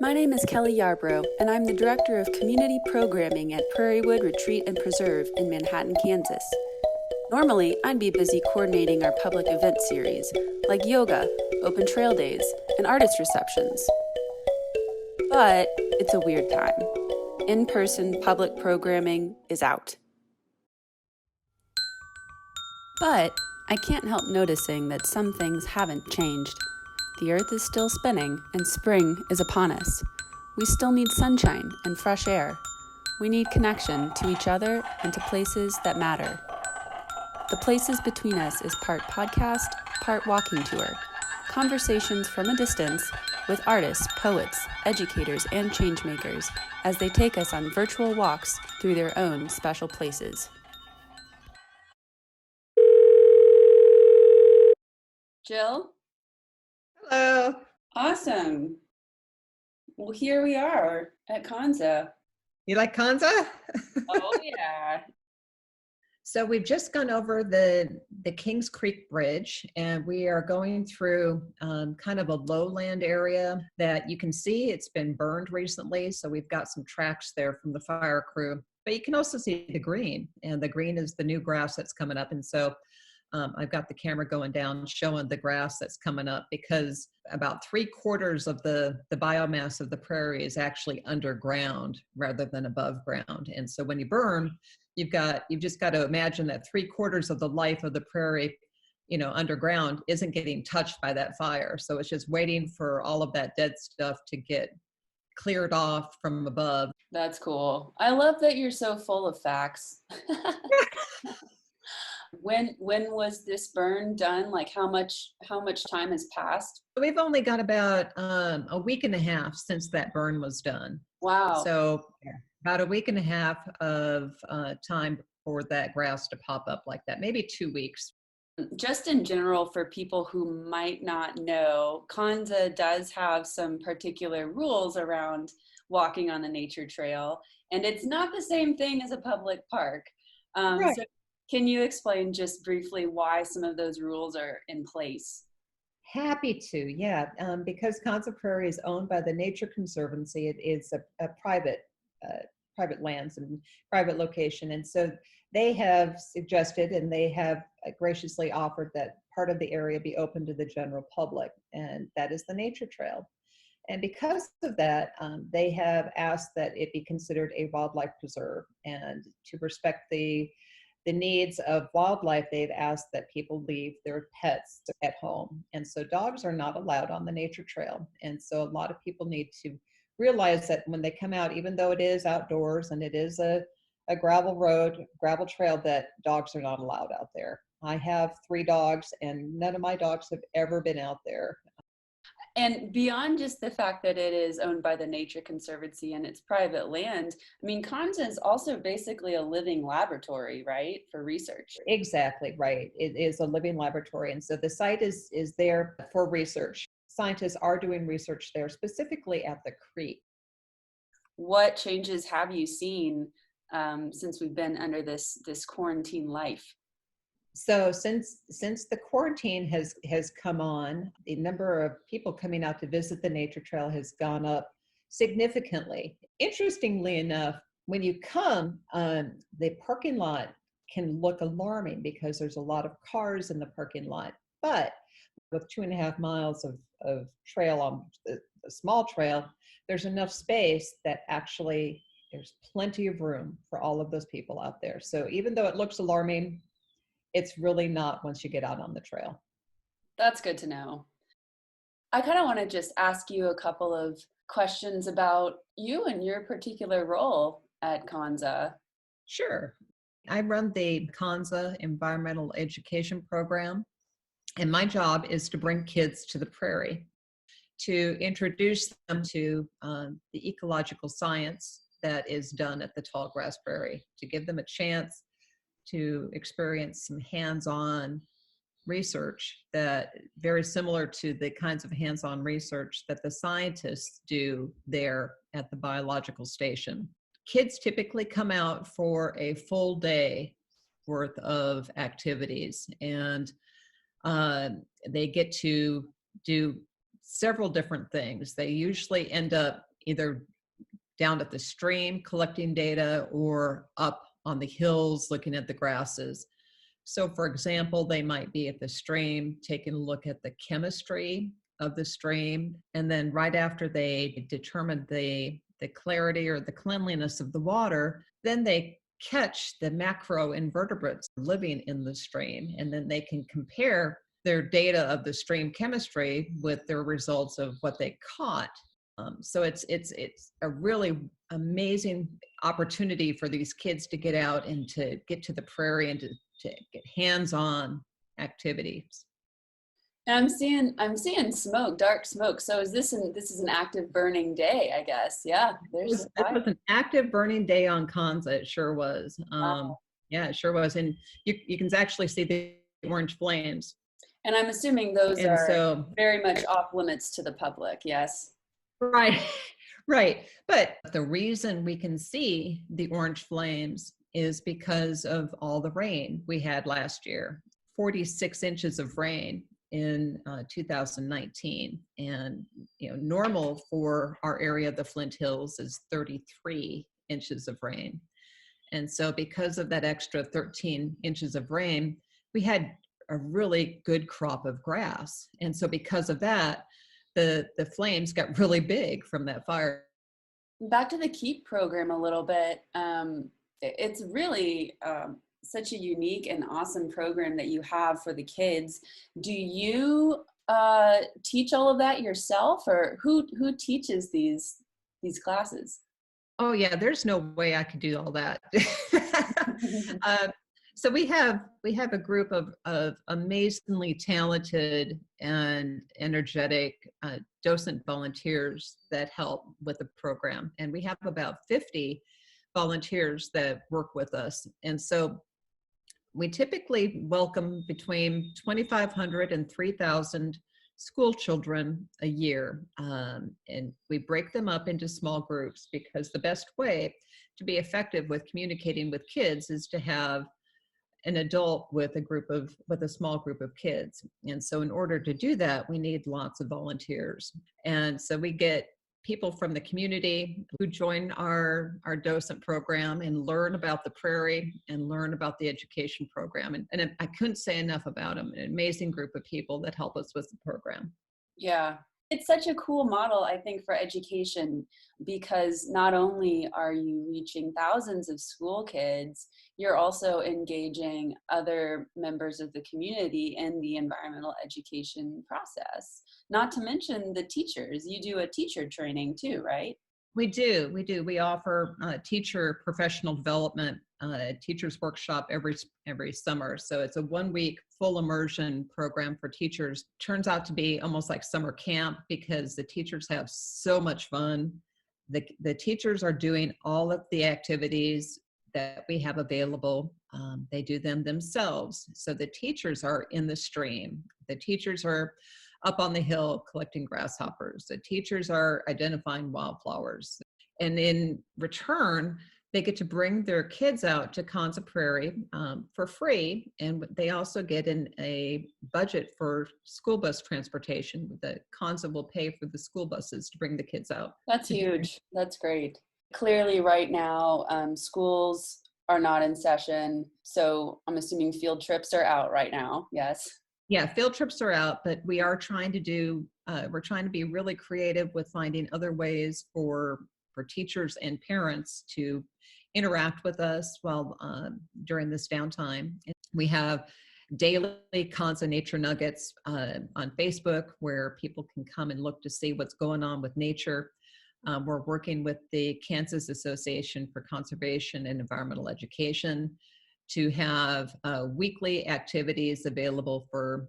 My name is Kelly Yarbrough, and I'm the Director of Community Programming at Prairie Retreat and Preserve in Manhattan, Kansas. Normally, I'd be busy coordinating our public event series, like yoga, open trail days, and artist receptions. But it's a weird time. In-person public programming is out. But I can't help noticing that some things haven't changed. The earth is still spinning, and spring is upon us. We still need sunshine and fresh air. We need connection to each other and to places that matter. The Places Between Us is part podcast, part walking tour. Conversations from a distance with artists, poets, educators, and changemakers as they take us on virtual walks through their own special places. Jill? Hello. Awesome. Well, here we are at Konza. You like Konza? Oh, yeah. So we've just gone over the Kings Creek Bridge, and we are going through kind of a lowland area that you can see it's been burned recently. So we've got some tracks there from the fire crew, but you can also see the green, and the green is the new grass that's coming up. And so I've got the camera going down showing the grass that's coming up, because about 3/4 of the biomass of the prairie is actually underground rather than above ground. And so when you burn, you've just got to imagine that 3/4 of the life of the prairie, underground, isn't getting touched by that fire. So it's just waiting for all of that dead stuff to get cleared off from above. That's cool. I love that you're so full of facts. When was this burn done? Like how much time has passed? We've only got about a week and a half since that burn was done. Wow. So about a week and a half of time for that grass to pop up like that, maybe 2 weeks. Just in general, for people who might not know, Konza does have some particular rules around walking on the nature trail, and it's not the same thing as a public park. Right. So can you explain just briefly why some of those rules are in place? Happy to, yeah. Because Konza Prairie is owned by the Nature Conservancy, it is a private lands and private location. And so they have suggested, and they have graciously offered, that part of the area be open to the general public, and that is the nature trail. And because of that, they have asked that it be considered a wildlife preserve, and to respect the needs of wildlife, they've asked that people leave their pets at home. And so dogs are not allowed on the nature trail. And so a lot of people need to realize that when they come out, even though it is outdoors and it is a gravel road, gravel trail, that dogs are not allowed out there. I have 3 dogs, and none of my dogs have ever been out there. And beyond just the fact that it is owned by the Nature Conservancy and it's private land, I mean, Konza is also basically a living laboratory, right, for research. Exactly right. It is a living laboratory. And so the site is there for research. Scientists are doing research there, specifically at the creek. What changes have you seen since we've been under this quarantine life? So since the quarantine has come on, the number of people coming out to visit the nature trail has gone up significantly. Interestingly enough, when you come, the parking lot can look alarming because there's a lot of cars in the parking lot. But with 2.5 miles of trail on the small trail, there's enough space that actually there's plenty of room for all of those people out there. So even though it looks alarming, it's really not once you get out on the trail. That's good to know. I kind of want to just ask you a couple of questions about you and your particular role at Konza. Sure. I run the Konza Environmental Education Program, and my job is to bring kids to the prairie, to introduce them to the ecological science that is done at the tall grass prairie, to give them a chance to experience some hands-on research that very similar to the kinds of hands-on research that the scientists do there at the biological station. Kids typically come out for a full day worth of activities, and they get to do several different things. They usually end up either down at the stream collecting data or up on the hills looking at the grasses. So for example, they might be at the stream taking a look at the chemistry of the stream, and then right after they determine the clarity or the cleanliness of the water, then they catch the macro invertebrates living in the stream, and then they can compare their data of the stream chemistry with their results of what they caught. So it's a really amazing opportunity for these kids to get out and to get to the prairie and to get hands-on activities. I'm seeing smoke, dark smoke. So this is an active burning day, I guess. Yeah, there's It was an active burning day on Konza. It sure was. Yeah, it sure was. And you can actually see the orange flames. And I'm assuming those and are so, very much off limits to the public. Yes. Right, right. But the reason we can see the orange flames is because of all the rain we had last year. 46 inches of rain in 2019, and normal for our area of the Flint Hills is 33 inches of rain. And so because of that extra 13 inches of rain, we had a really good crop of grass. And so because of that, the flames got really big from that fire. Back to the KEEP program a little bit. It's really such a unique and awesome program that you have for the kids. Do you teach all of that yourself, or who teaches these classes? Oh yeah, there's no way I could do all that. So we have a group of amazingly talented and energetic docent volunteers that help with the program. And we have about 50 volunteers that work with us. And so we typically welcome between 2,500 and 3,000 school children a year. And we break them up into small groups, because the best way to be effective with communicating with kids is to have an adult with a small group of kids. And so in order to do that, we need lots of volunteers. And so we get people from the community who join our docent program and learn about the Prairie and learn about the education program. And I couldn't say enough about them. An amazing group of people that help us with the program. Yeah. It's such a cool model, I think, for education, because not only are you reaching thousands of school kids, you're also engaging other members of the community in the environmental education process. Not to mention the teachers. You do a teacher training too, right? We do. We offer teacher professional development, teachers workshop every summer. So it's a 1-week full immersion program for teachers. Turns out to be almost like summer camp, because the teachers have so much fun. The teachers are doing all of the activities that we have available. They do them themselves. So the teachers are in the stream. The teachers are up on the hill collecting grasshoppers. The teachers are identifying wildflowers. And in return, they get to bring their kids out to Konza Prairie for free. And they also get a budget for school bus transportation. The Konza will pay for the school buses to bring the kids out. That's huge. That's great. Clearly right now, schools are not in session. So I'm assuming field trips are out right now. Yes. Yeah, field trips are out, but we are trying to we're trying to be really creative with finding other ways for teachers and parents to interact with us while during this downtime. We have daily Konza Nature Nuggets on Facebook, where people can come and look to see what's going on with nature. We're working with the Kansas Association for Conservation and Environmental Education to have weekly activities available for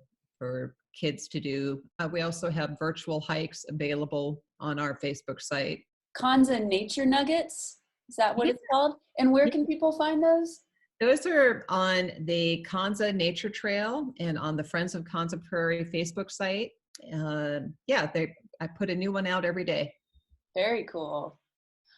kids to do. We also have virtual hikes available on our Facebook site. Konza Nature Nuggets, is that what it's called? And where can people find those? Those are on the Konza Nature Trail and on the Friends of Konza Prairie Facebook site. I put a new one out every day. Very cool.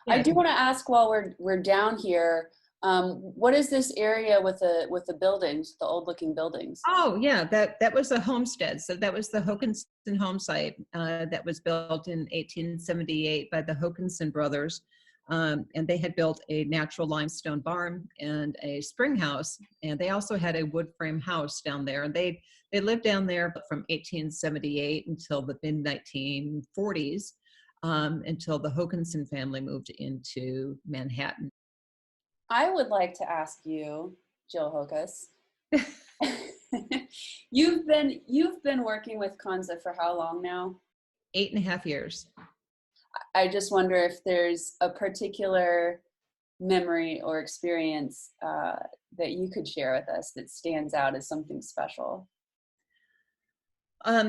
Yeah. I do want to ask, while we're down here, What is this area with the buildings, the old looking buildings? Oh, yeah, that was a homestead. So that was the Hokanson home site that was built in 1878 by the Hokanson brothers. And they had built a natural limestone barn and a spring house. And they also had a wood frame house down there. And they lived down there from 1878 until the mid 1940s, until the Hokanson family moved into Manhattan. I would like to ask you, Jill Haukos, you've been working with Konza for how long now? 8.5 years. I just wonder if there's a particular memory or experience that you could share with us that stands out as something special.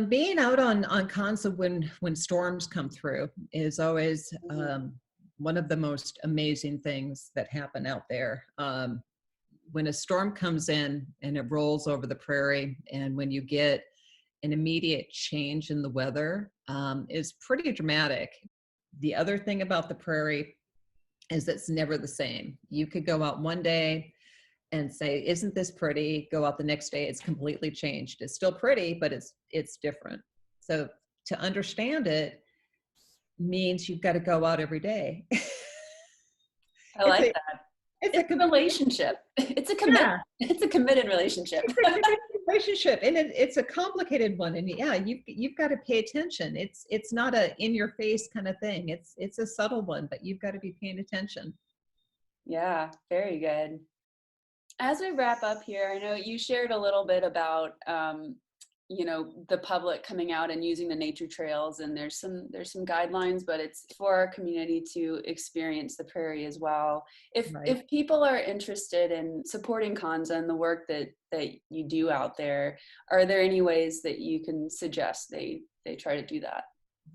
Being out on Konza when storms come through is always one of the most amazing things that happen out there. When a storm comes in and it rolls over the prairie, and when you get an immediate change in the weather, is pretty dramatic. The other thing about the prairie is it's never the same. You could go out one day and say, "Isn't this pretty?" Go out the next day, it's completely changed. It's still pretty, but it's different. So to understand it means you've got to go out every day. I it's like a that. it's a It's a relationship. It's a yeah, it's a committed relationship. it's a committed relationship, and it's a complicated one. And yeah, you've got to pay attention. It's not a in your face kind of thing. It's a subtle one, but you've got to be paying attention. Yeah, very good. As we wrap up here, I know you shared a little bit about the public coming out and using the nature trails, and there's some guidelines, but it's for our community to experience the prairie as well. If Right. if people are interested in supporting Konza and the work that you do out there, are there any ways that you can suggest they try to do that?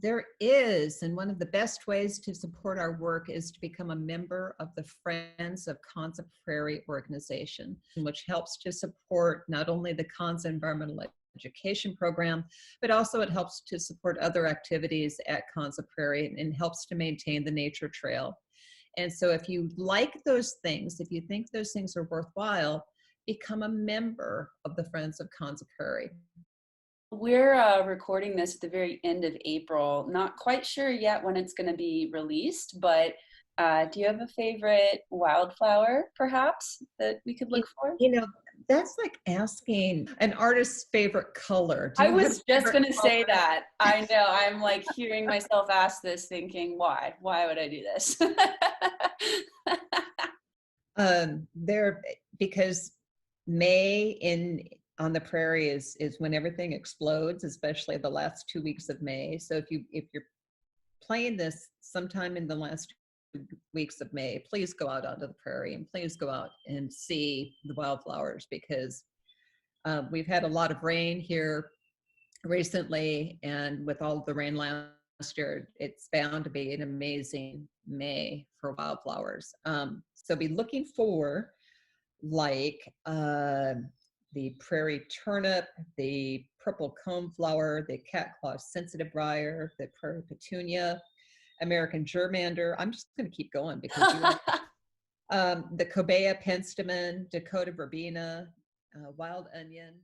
There is, and one of the best ways to support our work is to become a member of the Friends of Konza Prairie organization, which helps to support not only the Konza Environmental Education Program, but also it helps to support other activities at Konza Prairie and helps to maintain the nature trail. And so if you like those things, if you think those things are worthwhile, become a member of the Friends of Konza Prairie. We're recording this at the very end of April. Not quite sure yet when it's going to be released, but do you have a favorite wildflower, perhaps, that we could You, look for? you know, that's like asking an artist's favorite color. Do I you have a was just favorite going to say color? that. I know. I'm like hearing myself ask this, thinking, why? Why would I do this? There, because May in on the prairie is when everything explodes, especially the last 2 weeks of May. So if you're playing this sometime in the last 2 weeks of May, please go out onto the prairie and please go out and see the wildflowers, because we've had a lot of rain here recently, and with all the rain last year, it's bound to be an amazing May for wildflowers. So be looking for like the prairie turnip, the purple coneflower, the catclaw sensitive briar, the prairie petunia, American germander. I'm just going to keep going because you want the cobea penstemon, Dakota verbena, wild onion,